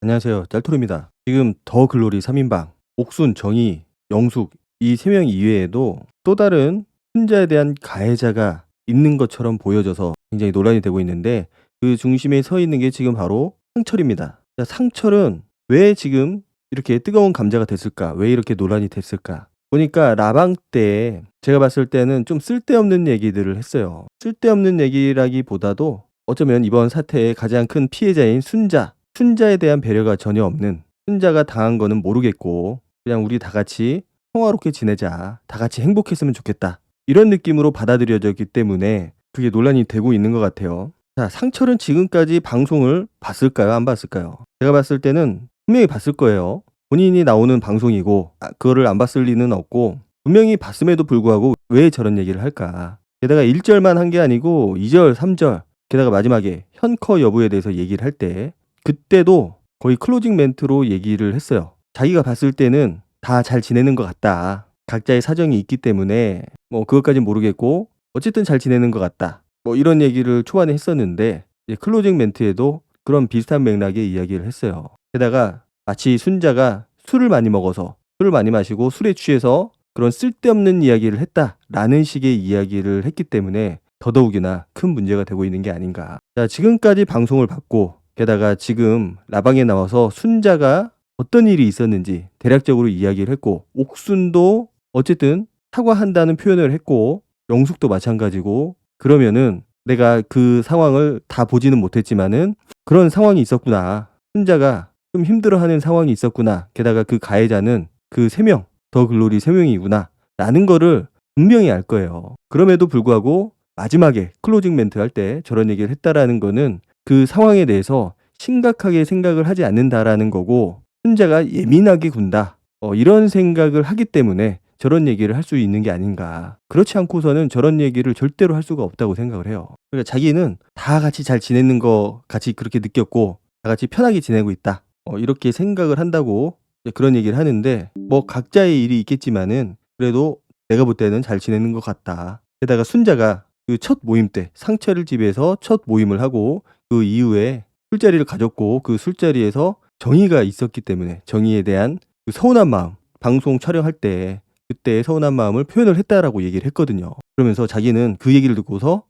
안녕하세요. 짤토르입니다. 지금 더 글로리 3인방, 옥순, 정희, 영숙 이 3명 이외에도 또 다른 순자에 대한 가해자가 있는 것처럼 보여져서 굉장히 논란이 되고 있는데 그 중심에 서 있는 게 지금 바로 상철입니다. 자, 상철은 왜 지금 이렇게 뜨거운 감자가 됐을까? 왜 이렇게 논란이 됐을까? 보니까 라방 때 제가 봤을 때는 좀 쓸데없는 얘기들을 했어요. 쓸데없는 얘기라기보다도 어쩌면 이번 사태의 가장 큰 피해자인 순자에 대한 배려가 전혀 없는, 순자가 당한 거는 모르겠고 그냥 우리 다 같이 평화롭게 지내자, 다 같이 행복했으면 좋겠다, 이런 느낌으로 받아들여졌기 때문에 그게 논란이 되고 있는 것 같아요. 자, 상철은 지금까지 방송을 봤을까요? 안 봤을까요? 제가 봤을 때는 분명히 봤을 거예요. 본인이 나오는 방송이고 그거를 안 봤을 리는 없고 분명히 봤음에도 불구하고 왜 저런 얘기를 할까? 게다가 1절만 한 게 아니고 2절, 3절, 게다가 마지막에 현커 여부에 대해서 얘기를 할 때 그때도 거의 클로징 멘트로 얘기를 했어요. 자기가 봤을 때는 다 잘 지내는 것 같다. 각자의 사정이 있기 때문에 뭐 그것까진 모르겠고 어쨌든 잘 지내는 것 같다. 뭐 이런 얘기를 초반에 했었는데 이제 클로징 멘트에도 그런 비슷한 맥락의 이야기를 했어요. 게다가 마치 순자가 술을 많이 먹어서, 술을 많이 마시고 술에 취해서 그런 쓸데없는 이야기를 했다라는 식의 이야기를 했기 때문에 더더욱이나 큰 문제가 되고 있는 게 아닌가. 자, 지금까지 방송을 봤고 게다가 지금 라방에 나와서 순자가 어떤 일이 있었는지 대략적으로 이야기를 했고 옥순도 어쨌든 사과한다는 표현을 했고 영숙도 마찬가지고, 그러면은 내가 그 상황을 다 보지는 못했지만은 그런 상황이 있었구나. 순자가 좀 힘들어하는 상황이 있었구나. 게다가 그 가해자는 그 3명, 더 글로리 3명이구나. 라는 거를 분명히 알 거예요. 그럼에도 불구하고 마지막에 클로징 멘트 할 때 저런 얘기를 했다라는 거는 그 상황에 대해서 심각하게 생각을 하지 않는다라는 거고 순자가 예민하게 군다. 이런 생각을 하기 때문에 저런 얘기를 할 수 있는 게 아닌가. 그렇지 않고서는 저런 얘기를 절대로 할 수가 없다고 생각을 해요. 그러니까 자기는 다 같이 잘 지내는 거 같이 그렇게 느꼈고 다 같이 편하게 지내고 있다. 이렇게 생각을 한다고 그런 얘기를 하는데 뭐 각자의 일이 있겠지만은 그래도 내가 볼 때는 잘 지내는 것 같다. 게다가 순자가 그 첫 모임 때 상철 집에서 첫 모임을 하고 그 이후에 술자리를 가졌고 그 술자리에서 정희가 있었기 때문에 정희에 대한 그 서운한 마음, 방송 촬영할 때 그때의 서운한 마음을 표현을 했다라고 얘기를 했거든요. 그러면서 자기는 그 얘기를 듣고서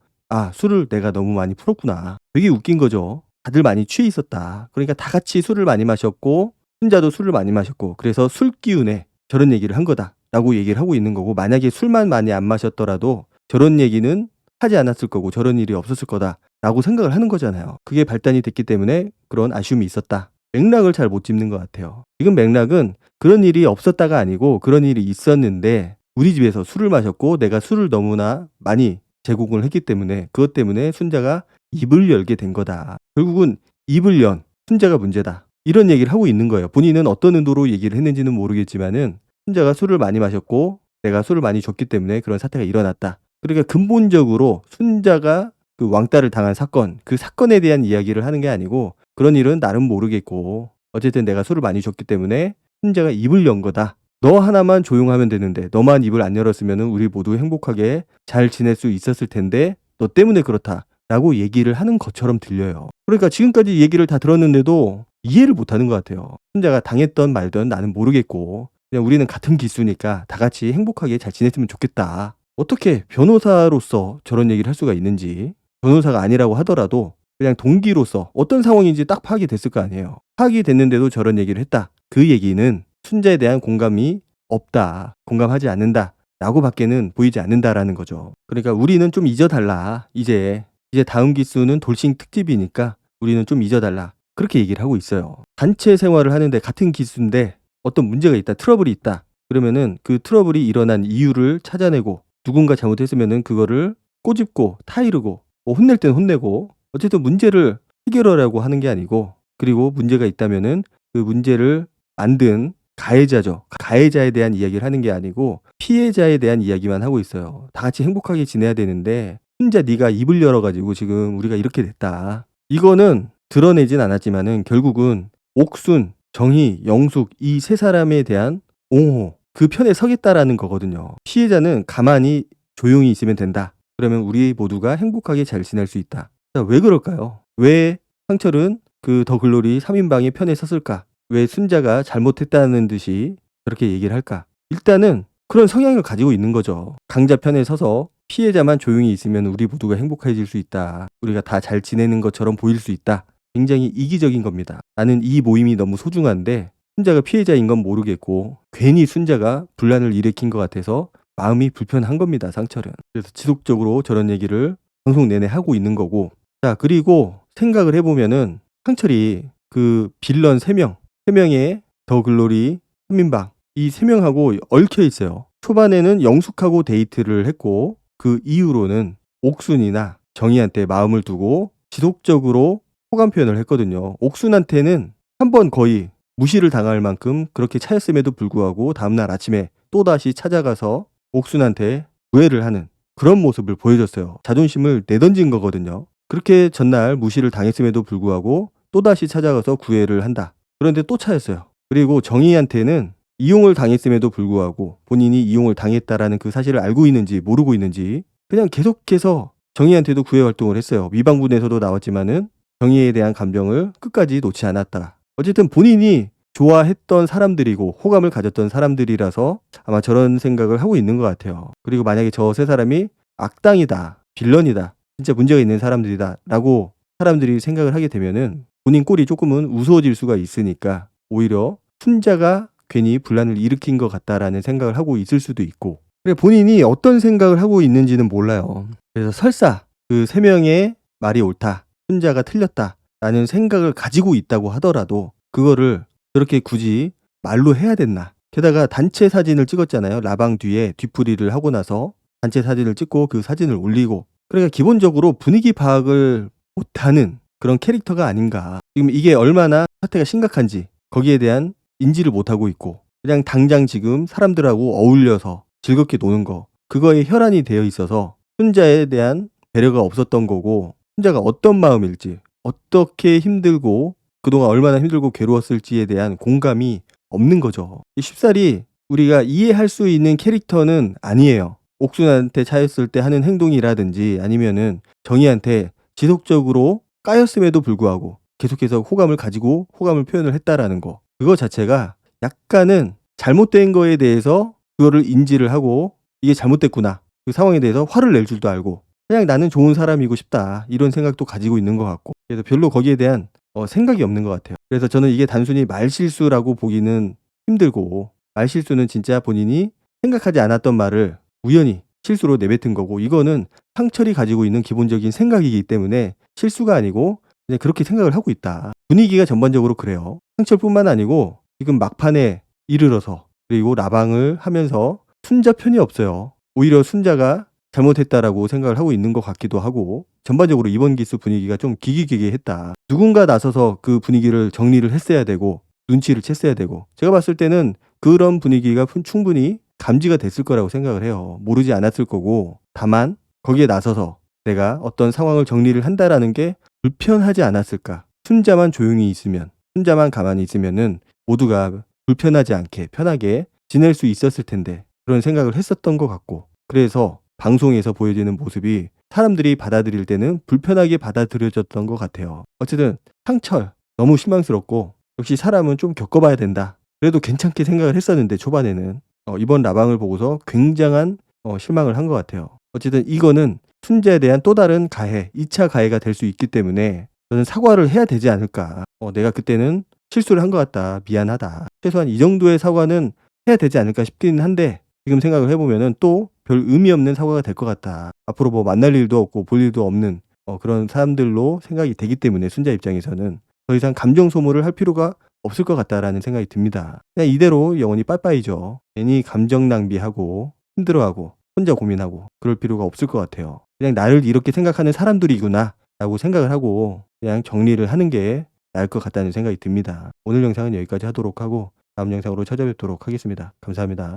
술을 내가 너무 많이 풀었구나. 되게 웃긴 거죠. 다들 많이 취해 있었다. 그러니까 다 같이 술을 많이 마셨고 혼자도 술을 많이 마셨고 그래서 술 기운에 저런 얘기를 한 거다라고 얘기를 하고 있는 거고, 만약에 술만 많이 안 마셨더라도 저런 얘기는 하지 않았을 거고 저런 일이 없었을 거다라고 생각을 하는 거잖아요. 그게 발단이 됐기 때문에 그런 아쉬움이 있었다. 맥락을 잘 못 짚는 것 같아요. 지금 맥락은 그런 일이 없었다가 아니고 그런 일이 있었는데 우리 집에서 술을 마셨고 내가 술을 너무나 많이 제공을 했기 때문에 그것 때문에 순자가 입을 열게 된 거다. 결국은 입을 연 순자가 문제다. 이런 얘기를 하고 있는 거예요. 본인은 어떤 의도로 얘기를 했는지는 모르겠지만은 순자가 술을 많이 마셨고 내가 술을 많이 줬기 때문에 그런 사태가 일어났다. 그러니까 근본적으로 순자가 그 왕따를 당한 사건, 그 사건에 대한 이야기를 하는 게 아니고 그런 일은 나름 모르겠고 어쨌든 내가 술을 많이 줬기 때문에 순자가 입을 연 거다. 너 하나만 조용하면 되는데 너만 입을 안 열었으면 우리 모두 행복하게 잘 지낼 수 있었을 텐데 너 때문에 그렇다 라고 얘기를 하는 것처럼 들려요. 그러니까 지금까지 얘기를 다 들었는데도 이해를 못하는 것 같아요. 순자가 당했던 말든 나는 모르겠고 그냥 우리는 같은 기수니까 다 같이 행복하게 잘 지냈으면 좋겠다. 어떻게 변호사로서 저런 얘기를 할 수가 있는지, 변호사가 아니라고 하더라도 그냥 동기로서 어떤 상황인지 딱 파악이 됐을 거 아니에요. 파악이 됐는데도 저런 얘기를 했다. 그 얘기는 순자에 대한 공감이 없다, 공감하지 않는다 라고 밖에는 보이지 않는다라는 거죠. 그러니까 우리는 좀 잊어달라. 이제 다음 기수는 돌싱 특집이니까 우리는 좀 잊어달라. 그렇게 얘기를 하고 있어요. 단체 생활을 하는데 같은 기수인데 어떤 문제가 있다, 트러블이 있다. 그러면은 그 트러블이 일어난 이유를 찾아내고 누군가 잘못했으면은 그거를 꼬집고 타이르고 뭐 혼낼 땐 혼내고 어쨌든 문제를 해결하려고 하는 게 아니고, 그리고 문제가 있다면은 그 문제를 만든 가해자죠. 가해자에 대한 이야기를 하는 게 아니고 피해자에 대한 이야기만 하고 있어요. 다 같이 행복하게 지내야 되는데 혼자 네가 입을 열어가지고 지금 우리가 이렇게 됐다. 이거는 드러내진 않았지만은 결국은 옥순, 정희, 영숙 이 3사람에 대한 옹호, 그 편에 서겠다라는 거거든요. 피해자는 가만히 조용히 있으면 된다. 그러면 우리 모두가 행복하게 잘 지낼 수 있다. 자, 왜 그럴까요? 왜 상철은 그 더 글로리 3인방의 편에 섰을까? 왜 순자가 잘못했다는 듯이 그렇게 얘기를 할까? 일단은 그런 성향을 가지고 있는 거죠. 강자 편에 서서 피해자만 조용히 있으면 우리 모두가 행복해질 수 있다. 우리가 다 잘 지내는 것처럼 보일 수 있다. 굉장히 이기적인 겁니다. 나는 이 모임이 너무 소중한데 순자가 피해자인 건 모르겠고 괜히 순자가 분란을 일으킨 것 같아서 마음이 불편한 겁니다. 상철은. 그래서 지속적으로 저런 얘기를 방송 내내 하고 있는 거고, 자, 그리고 생각을 해보면은 상철이 그 빌런 3명의 더 글로리 3인방 이 3명하고 얽혀 있어요. 초반에는 영숙하고 데이트를 했고 그 이후로는 옥순이나 정희한테 마음을 두고 지속적으로 호감 표현을 했거든요. 옥순한테는 한번 거의 무시를 당할 만큼 그렇게 차였음에도 불구하고 다음날 아침에 또다시 찾아가서 옥순한테 구애를 하는 그런 모습을 보여줬어요. 자존심을 내던진 거거든요. 그렇게 전날 무시를 당했음에도 불구하고 또다시 찾아가서 구애를 한다. 그런데 또 차였어요. 그리고 정희한테는 이용을 당했음에도 불구하고 본인이 이용을 당했다라는 그 사실을 알고 있는지 모르고 있는지 그냥 계속해서 정희한테도 구애 활동을 했어요. 위방군에서도 나왔지만은 정희에 대한 감정을 끝까지 놓지 않았다. 어쨌든 본인이 좋아했던 사람들이고 호감을 가졌던 사람들이라서 아마 저런 생각을 하고 있는 것 같아요. 그리고 만약에 저 세 사람이 악당이다, 빌런이다, 진짜 문제가 있는 사람들이다 라고 사람들이 생각을 하게 되면은 본인 꼴이 조금은 우스워질 수가 있으니까 오히려 순자가 괜히 분란을 일으킨 것 같다라는 생각을 하고 있을 수도 있고, 본인이 어떤 생각을 하고 있는지는 몰라요. 그래서 설사 그 3명의 말이 옳다, 순자가 틀렸다 라는 생각을 가지고 있다고 하더라도 그거를 그렇게 굳이 말로 해야 됐나? 게다가 단체 사진을 찍었잖아요. 라방 뒤에 뒤풀이를 하고 나서 단체 사진을 찍고 그 사진을 올리고, 그러니까 기본적으로 분위기 파악을 못하는 그런 캐릭터가 아닌가. 지금 이게 얼마나 사태가 심각한지 거기에 대한 인지를 못하고 있고 그냥 당장 지금 사람들하고 어울려서 즐겁게 노는 거, 그거에 혈안이 되어 있어서 순자에 대한 배려가 없었던 거고, 순자가 어떤 마음일지, 어떻게 힘들고 그동안 얼마나 힘들고 괴로웠을지에 대한 공감이 없는 거죠. 쉽사리 우리가 이해할 수 있는 캐릭터는 아니에요. 옥순한테 차였을 때 하는 행동이라든지 아니면은 정희한테 지속적으로 까였음에도 불구하고 계속해서 호감을 가지고 호감을 표현을 했다라는 거, 그거 자체가 약간은 잘못된 거에 대해서 그거를 인지를 하고 이게 잘못됐구나, 그 상황에 대해서 화를 낼 줄도 알고 그냥 나는 좋은 사람이고 싶다 이런 생각도 가지고 있는 것 같고, 그래서 별로 거기에 대한 생각이 없는 것 같아요. 그래서 저는 이게 단순히 말실수라고 보기는 힘들고, 말실수는 진짜 본인이 생각하지 않았던 말을 우연히 실수로 내뱉은 거고, 이거는 상철이 가지고 있는 기본적인 생각이기 때문에 실수가 아니고 그냥 그렇게 생각을 하고 있다. 분위기가 전반적으로 그래요. 상철뿐만 아니고 지금 막판에 이르러서 그리고 라방을 하면서 순자 편이 없어요. 오히려 순자가 잘못했다라고 생각을 하고 있는 것 같기도 하고, 전반적으로 이번 기수 분위기가 좀 기기기기했다. 누군가 나서서 그 분위기를 정리를 했어야 되고 눈치를 챘어야 되고, 제가 봤을 때는 그런 분위기가 충분히 감지가 됐을 거라고 생각을 해요. 모르지 않았을 거고, 다만 거기에 나서서 내가 어떤 상황을 정리를 한다라는 게 불편하지 않았을까. 순자만 조용히 있으면, 순자만 가만히 있으면은 모두가 불편하지 않게 편하게 지낼 수 있었을 텐데 그런 생각을 했었던 것 같고, 그래서 방송에서 보여지는 모습이 사람들이 받아들일 때는 불편하게 받아들여졌던 것 같아요. 어쨌든 상철 너무 실망스럽고, 역시 사람은 좀 겪어봐야 된다. 그래도 괜찮게 생각을 했었는데 초반에는 이번 라방을 보고서 굉장한 실망을 한 것 같아요. 어쨌든 이거는 순자에 대한 또 다른 가해, 2차 가해가 될 수 있기 때문에 저는 사과를 해야 되지 않을까. 내가 그때는 실수를 한 것 같다, 미안하다, 최소한 이 정도의 사과는 해야 되지 않을까 싶기는 한데, 지금 생각을 해보면은 또 별 의미 없는 사과가 될 것 같다. 앞으로 뭐 만날 일도 없고 볼 일도 없는 그런 사람들로 생각이 되기 때문에 순자 입장에서는 더 이상 감정 소모를 할 필요가 없을 것 같다라는 생각이 듭니다. 그냥 이대로 영원히 빠이빠이죠. 괜히 감정 낭비하고 힘들어하고 혼자 고민하고 그럴 필요가 없을 것 같아요. 그냥 나를 이렇게 생각하는 사람들이구나 라고 생각을 하고 그냥 정리를 하는 게 나을 것 같다는 생각이 듭니다. 오늘 영상은 여기까지 하도록 하고 다음 영상으로 찾아뵙도록 하겠습니다. 감사합니다.